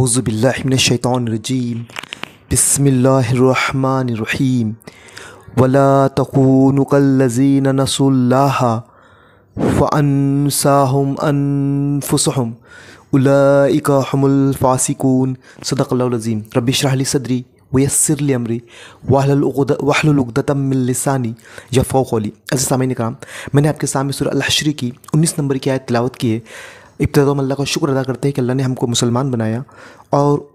औज़ुबिल्लाहि मिनश्शैतानिर्रजीम बिस्मिल्लाहिर्रहमानिर्रहीम वला तकूनु कल्लज़ीना नसुल्लाह फ़अन्साहुम अनफुसहुम उलाइका हुमुल फ़ासिकून सदक़ल्लाहुल अज़ीम। रब्बि इश्रह ली सदरी वयस्सिर ली अमरी वहलुल उक़दतम मिन लिसानी यफ़क़हू क़ौली। अज़ीज़ सामीन इकराम, मैंने आपके सामने सूरह अल हश्र की 19 नंबर की आयत तिलावत की है। इब्तिदा में अल्लाह का शुक्र अदा करते हैं कि अल्लाह ने हमको मुसलमान बनाया और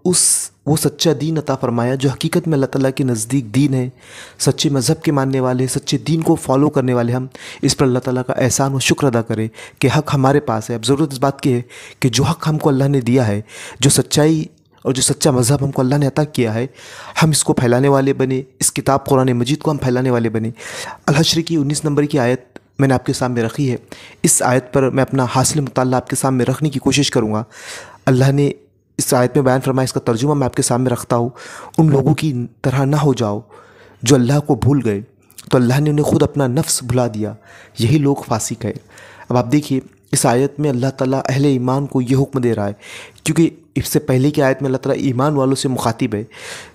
वो सच्चा दीन अता फ़रमाया जो हकीकत में अल्लाह ताला के नज़दीक दीन है। सच्चे मज़हब के मानने वाले, सच्चे दीन को फॉलो करने वाले हम इस पर अल्लाह ताला का एहसान और शुक्र अदा करें कि हक़ हमारे पास है। अब ज़रूरत इस बात की है कि जो हक़ हमको अल्लाह ने दिया है, जो सच्चाई और जो सच्चा मज़हब हमको अल्लाह ने अता किया है, हम इसको फैलाने वाले बने। इस किताब कुरान मजीद को हम फैलाने वाले बने। अल हश्र की 19 नंबर की आयत मैंने आपके सामने रखी है। इस आयत पर मैं अपना हासिल मुताल्ला आपके सामने रखने की कोशिश करूँगा। अल्लाह ने इस आयत में बयान फरमाया, इसका तर्जुमा मैं आपके सामने रखता हूँ। उन लोगों की तरह ना हो जाओ जो अल्लाह को भूल गए तो अल्लाह ने उन्हें खुद अपना नफ्स भुला दिया, यही लोग फासिक है। अब आप देखिए इस आयत में अल्लाह ताला अहले ईमान को ये हुक्म दे रहा है, क्योंकि इससे पहले की आयत में अल्लाह ताला ईमान वालों से मुखातिब है।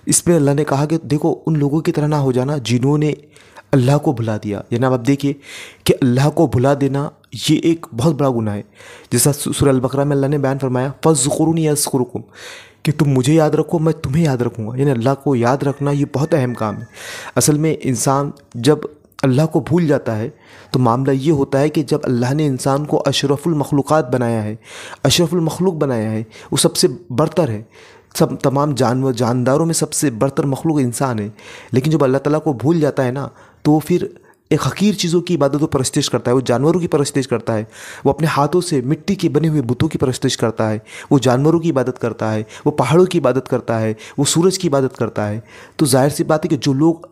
इसमें अल्लाह ने कहा कि देखो उन लोगों की तरह ना हो जाना जिन्होंने अल्लाह को भुला दिया। यानी आप देखिए कि अल्लाह को भुला देना ये एक बहुत बड़ा गुनाह है। जैसा सूरह अल बकरा में अल्लाह ने बयान फरमाया, फ़ज़्कुरूनी अज़्कुरुकुम, कि तुम मुझे याद रखो मैं तुम्हें याद रखूँगा। यानी अल्लाह को याद रखना ये बहुत अहम काम है। असल में इंसान जब अल्लाह को भूल जाता है तो मामला ये होता है कि जब अल्लाह ने इंसान को अशरफुल मखलूक़ात बनाया है, अशरफुल मखलूक बनाया है, वो सबसे बरतर है। सब तमाम जानदारों में सबसे बरतर मखलूक इंसान है। लेकिन जब अल्लाह ताला को भूल जाता है ना, तो फिर एक हकीर चीज़ों की इबादत व परस्तिश करता है। वो जानवरों की परस्तिश करता है, वो अपने हाथों से मिट्टी के बने हुए बुतों की परस्तिश करता है, वो जानवरों की इबादत करता है, वो पहाड़ों की इबादत करता है, वो सूरज की इबादत करता है। तो जाहिर सी बात है कि जो लोग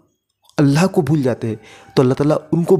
अल्लाह को भूल जाते हैं तो अल्लाह ताला उनको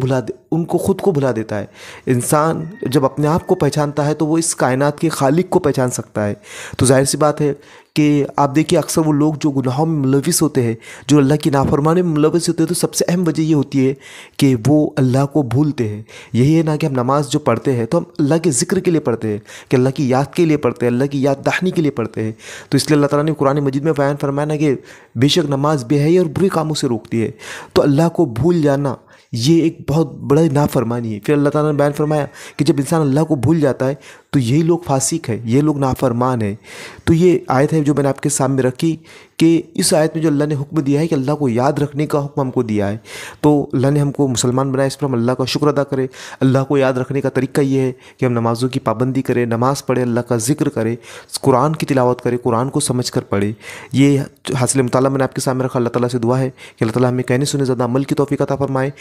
ख़ुद को भुला देता है। इंसान जब अपने आप को पहचानता है तो वो इस कायनात के खालिक को पहचान सकता है। तो जाहिर सी बात है कि आप देखिए अक्सर वो लोग जो गुनाहों में मुलविस होते हैं, जो अल्लाह की नाफरमानी में मुलविस होते हैं, तो सबसे अहम वजह ये होती है कि वो अल्लाह को भूलते हैं। यही है ना कि हम नमाज़ जो पढ़ते हैं तो हम अल्लाह के ज़िक्र के लिए पढ़ते हैं, कि अल्लाह की याद के लिए पढ़ते हैं, अल्लाह की याद दहानी के लिए पढ़ते हैं। तो इसलिए अल्लाह ताला ने कुरान मजीद में बयान फरमाया ना कि बेशक नमाज बेहयाई और बुरे कामों से रोकती है। तो अल्लाह को भूल जाना ये एक बहुत बड़ा नाफरमानी है। फिर अल्लाह ताला ने बयान फरमाया कि जब इंसान अल्लाह को भूल जाता है तो यही लोग फासिक है, ये लोग नाफरमान है। तो ये आयत है जो मैंने आपके सामने रखी कि इस आयत में जो अल्लाह ने हुक्म दिया है कि अल्लाह को याद रखने का हुक्म हमको दिया है। तो अल्लाह ने हमको मुसलमान बनाया, इस पर हम अल्लाह का शुक्र अदा करें। अल्लाह को याद रखने का तरीका ये है कि हम नमाज़ों की पाबंदी करें, नमाज़ पढ़ें, अल्लाह का ज़िक्र करें, कुरान की तिलावत करें, कुरान को समझ कर पढ़ें। ये हासिल मुताल्ला मैंने आपके सामने रखा। अल्लाह ताला से दुआ है कि अल्लाह ताला हमें कहने सुने ज़्यादा अमल की तौफ़ीक़ अता फ़रमाए।